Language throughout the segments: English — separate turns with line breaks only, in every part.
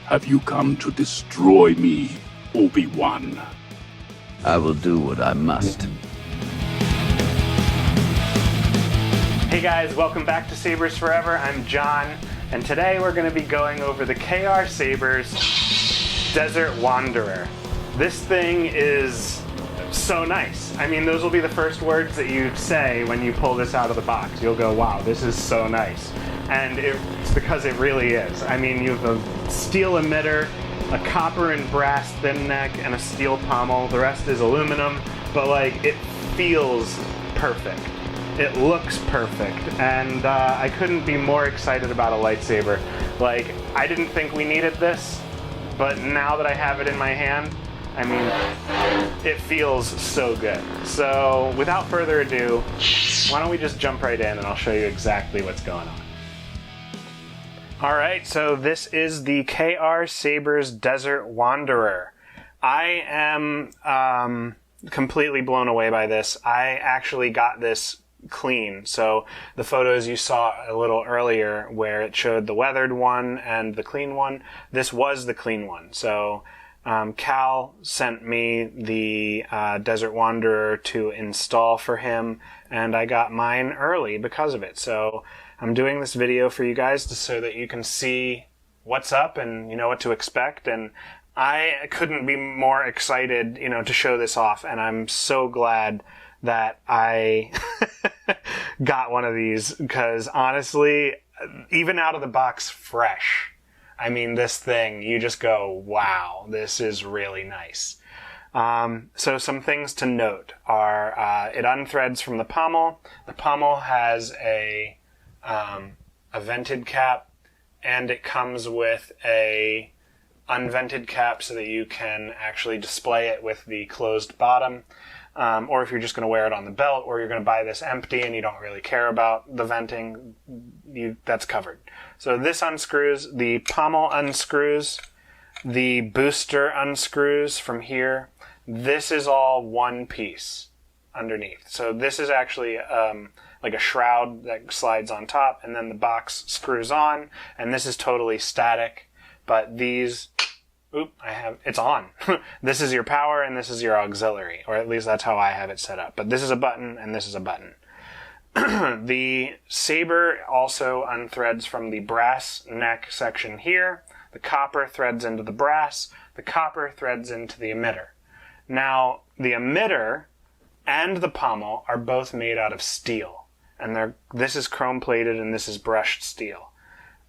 Have you come to destroy me, Obi-Wan?
I will do what I must.
Hey guys, welcome back to Sabers Forever. I'm John, and today we're going to be going over the KR Sabers Desert Wanderer. This thing is so nice. I mean, those will be the first words that you say when you pull this out of the box. You'll go, wow, this is so nice. And it's because it really is. I mean, you have a steel emitter, a copper and brass thin neck, and a steel pommel. The rest is aluminum, but like, it feels perfect. It looks perfect, and I couldn't be more excited about a lightsaber. Like, I didn't think we needed this, but now that I have it in my hand, I mean, it feels so good. So, without further ado, why don't we just jump right in and I'll show you exactly what's going on. Alright, so this is the KR Sabers Desert Wanderer. I am completely blown away by this. I actually got this clean. So the photos you saw a little earlier where it showed the weathered one and the clean one, this was the clean one. So Cal sent me the Desert Wanderer to install for him, and I got mine early because of it. So I'm doing this video for you guys so that you can see what's up and you know what to expect. And I couldn't be more excited, to show this off, and I'm so glad that I got one of these, because honestly, even out of the box fresh, I mean, this thing, you just go, wow, this is really nice. So some things to note are, it unthreads from the pommel. The pommel has a vented cap, and it comes with a unvented cap so that you can actually display it with the closed bottom. Or if you're just going to wear it on the belt, or you're going to buy this empty and you don't really care about the venting, that's covered. So this unscrews, the pommel unscrews, the booster unscrews from here. This is all one piece underneath. So this is actually like a shroud that slides on top, and then the box screws on, and this is totally static. But these, it's on. This is your power and this is your auxiliary, or at least that's how I have it set up. But this is a button and this is a button. The saber also unthreads from the brass neck section here. The copper threads into the brass. The copper threads into the emitter. Now, the emitter and the pommel are both made out of steel, and this is chrome plated and this is brushed steel.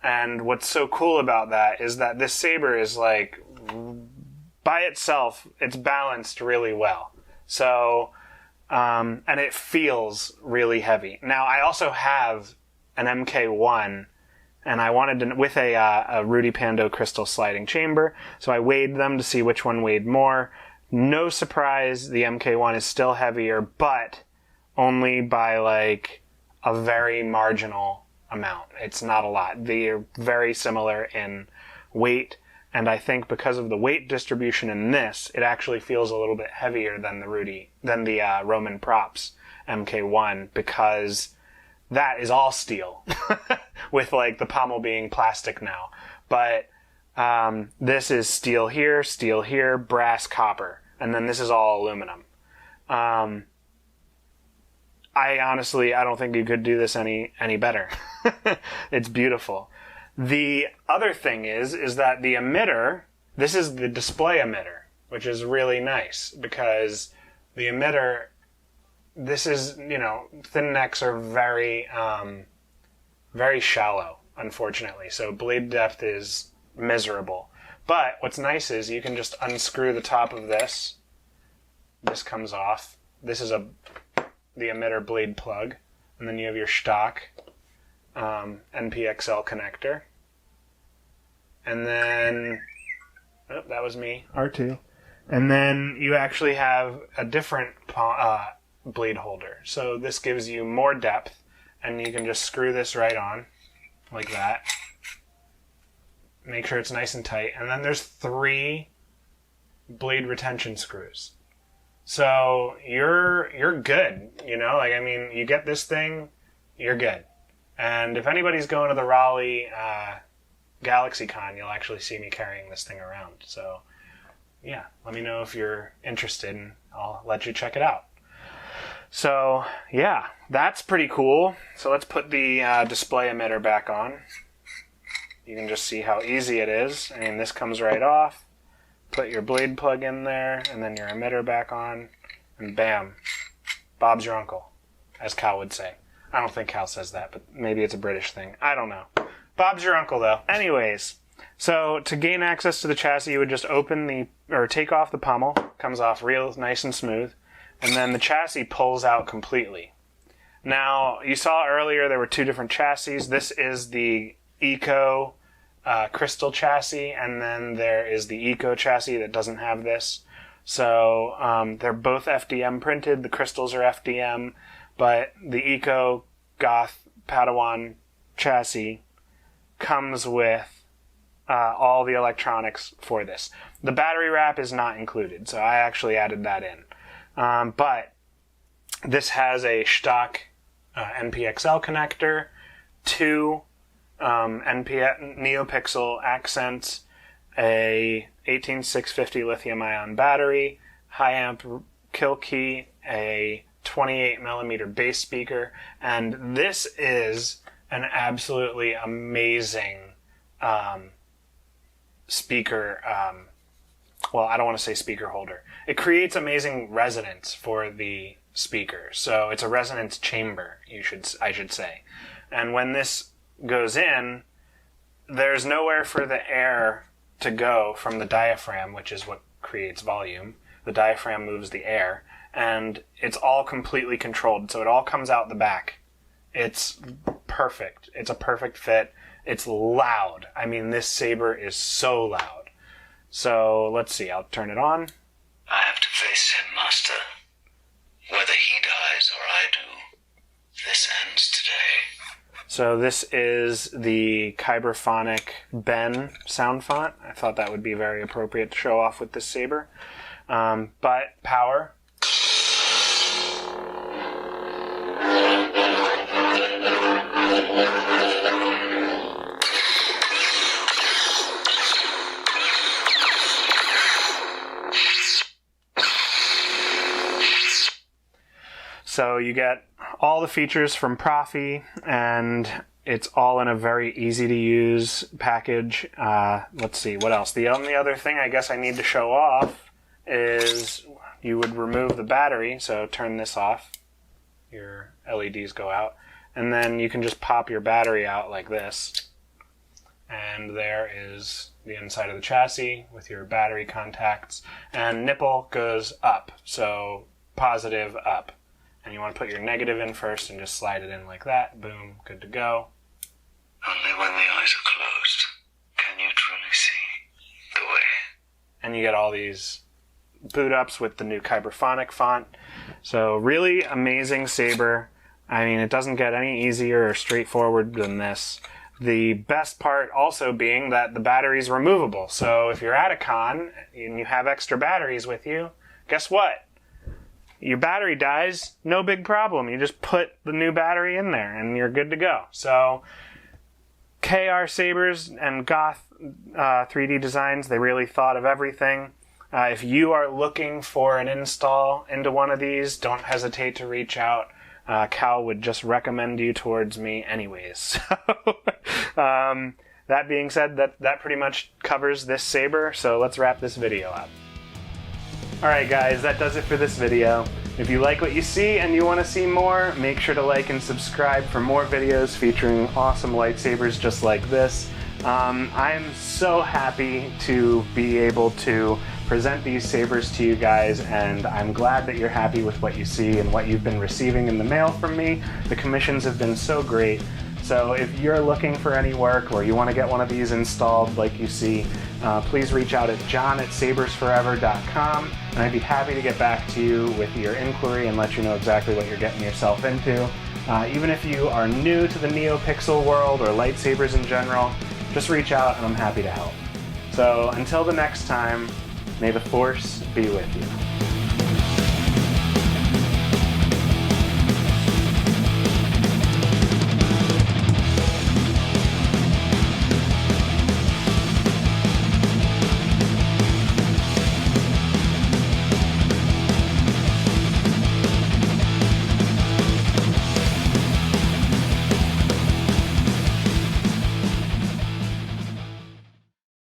And what's so cool about that is that this saber is like, by itself, it's balanced really well. So, and it feels really heavy. Now, I also have an MK1, and I wanted to, with a Rudy Pando crystal sliding chamber, so I weighed them to see which one weighed more. No surprise, the MK1 is still heavier, but only by like a very marginal amount. It's not a lot. They're very similar in weight, and I think because of the weight distribution in this, it actually feels a little bit heavier than the Roman Props MK1, because that is all steel with like the pommel being plastic now. But this is steel here, brass, copper, and then this is all aluminum. I don't think you could do this any better. It's beautiful. The other thing is that the emitter, this is the display emitter, which is really nice, because the emitter, this is, thin necks are very, very shallow, unfortunately. So blade depth is miserable. But what's nice is you can just unscrew the top of this. This comes off. This is the emitter blade plug. And then you have your Shtok NPXL connector. And then, that was me, R2. And then you actually have a different blade holder. So this gives you more depth, and you can just screw this right on, like that. Make sure it's nice and tight. And then there's 3 blade retention screws. So you're good, you get this thing, you're good. And if anybody's going to the Raleigh GalaxyCon, you'll actually see me carrying this thing around. So, yeah, let me know if you're interested, and I'll let you check it out. So, yeah, that's pretty cool. So let's put the display emitter back on. You can just see how easy it is. I mean, this comes right off. Put your blade plug in there, and then your emitter back on, and bam, Bob's your uncle, as Cal would say. I don't think Cal says that, but maybe it's a British thing. I don't know. Bob's your uncle, though. Anyways, so to gain access to the chassis, you would just take off the pommel. Comes off real nice and smooth. And then the chassis pulls out completely. Now, you saw earlier there were two different chassis. This is the Eco crystal chassis, and then there is the Eco chassis that doesn't have this. So they're both FDM printed. The crystals are FDM, but the Eco Goth Padawan chassis comes with all the electronics for this. The battery wrap is not included, so I actually added that in. But this has a Shtok NPXL connector, two NeoPixel accents, a 18650 lithium-ion battery, high amp kill key, a 28mm bass speaker, and this is an absolutely amazing speaker. Well, I don't want to say speaker holder. It creates amazing resonance for the speaker. So it's a resonance chamber, I should say. And when this goes in, there's nowhere for the air to go from the diaphragm, which is what creates volume. The diaphragm moves the air, and it's all completely controlled, so it all comes out the back. It's perfect. It's a perfect fit. It's loud. I mean, this saber is so loud. So, let's see. I'll turn it on.
I have to face him, Master. Whether he dies or I do, this ends today.
So this is the Kyberphonic Ben sound font. I thought that would be very appropriate to show off with this saber. But power. So you get all the features from Proffi, and it's all in a very easy to use package. Let's see, what else? The only other thing I guess I need to show off is you would remove the battery, so turn this off. Your LEDs go out. And then you can just pop your battery out like this. And there is the inside of the chassis with your battery contacts. And nipple goes up, so positive up. And you want to put your negative in first and just slide it in like that. Boom, good to go.
Only when the eyes are closed can you truly see the way.
And you get all these boot ups with the new Kyberphonic font. So really amazing saber. I mean, it doesn't get any easier or straightforward than this. The best part also being that the battery's removable. So if you're at a con and you have extra batteries with you, guess what? Your battery dies, no big problem. You just put the new battery in there and you're good to go. So KR Sabers and Goth3Designs, they really thought of everything. If you are looking for an install into one of these, don't hesitate to reach out. Cal would just recommend you towards me anyways. So, that being said, that pretty much covers this saber, so let's wrap this video up. Alright guys, that does it for this video. If you like what you see and you want to see more, make sure to like and subscribe for more videos featuring awesome lightsabers just like this. I am so happy to be able to present these sabers to you guys, and I'm glad that you're happy with what you see and what you've been receiving in the mail from me. The commissions have been so great. So if you're looking for any work or you want to get one of these installed like you see, please reach out at john@sabersforever.com, and I'd be happy to get back to you with your inquiry and let you know exactly what you're getting yourself into. Even if you are new to the NeoPixel world or lightsabers in general, just reach out and I'm happy to help. So until the next time, may the Force be with you.